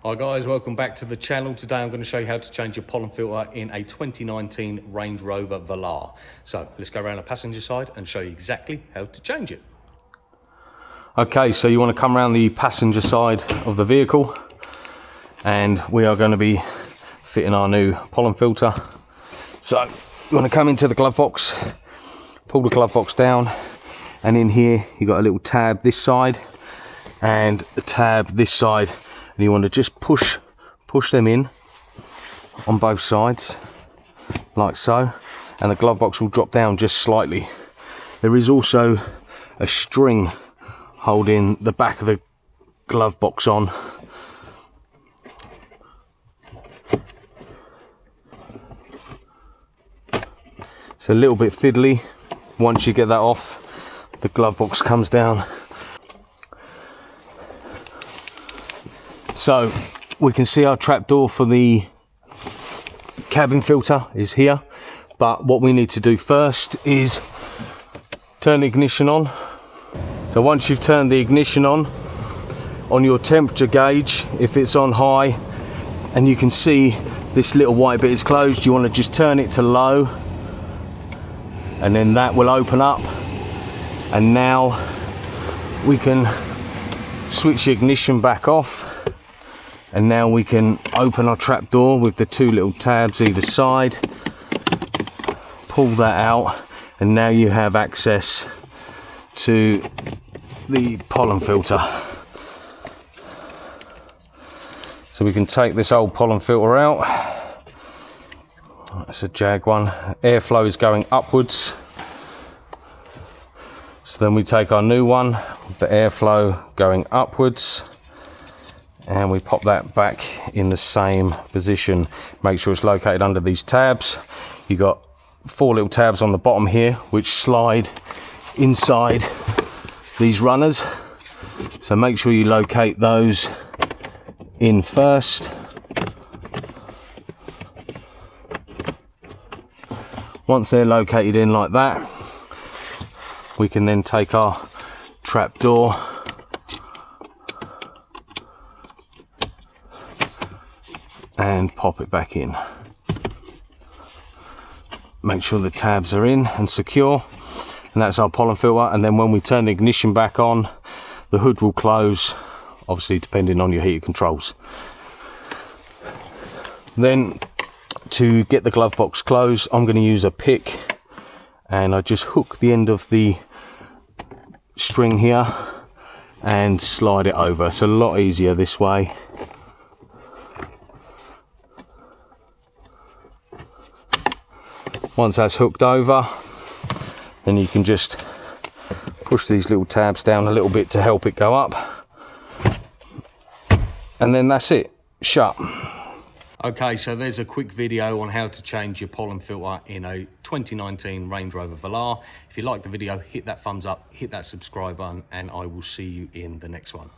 Hi guys, welcome back to the channel. Today I'm going to show you how to change your pollen filter in a 2019 Range Rover Velar. So let's go around the passenger side and show you exactly how to change it. Okay, so you want to come around the passenger side of the vehicle and we are going to be fitting our new pollen filter. So you want to come into the glove box, pull the glove box down, and in here you got a little tab this side and a tab this side. And you want to just push them in on both sides like so, and the glove box will drop down just slightly. There is also a string holding the back of the glove box on. It's a little bit fiddly. Once you get that off, the glove box comes down. So we can see our trapdoor for the cabin filter is here, but what we need to do first is turn the ignition on. So once you've turned the ignition on your temperature gauge, if it's on high and you can see this little white bit is closed, you want to just turn it to low, and then that will open up, and now we can switch the ignition back off. And now we can open our trap door with the two little tabs either side, pull that out, and now you have access to the pollen filter. So we can take this old pollen filter out. That's a Jag one. Airflow is going upwards. So then we take our new one with the airflow going upwards, and we pop that back in the same position. Make sure it's located under these tabs. You got 4 little tabs on the bottom here which slide inside these runners, so make sure you locate those in first. Once they're located in like that, we can then take our trap door and pop it back in. Make sure the tabs are in and secure, and that's our pollen filter. And then when we turn the ignition back on, the hood will close, obviously depending on your heater controls. Then to get the glove box closed, I'm going to use a pick, and I just hook the end of the string here and slide it over. It's a lot easier this way. Once that's hooked over, then you can just push these little tabs down a little bit to help it go up, and then that's it, shut. Okay, so there's a quick video on how to change your pollen filter in a 2019 Range Rover Velar. If you like the video, hit that thumbs up, hit that subscribe button, and I will see you in the next one.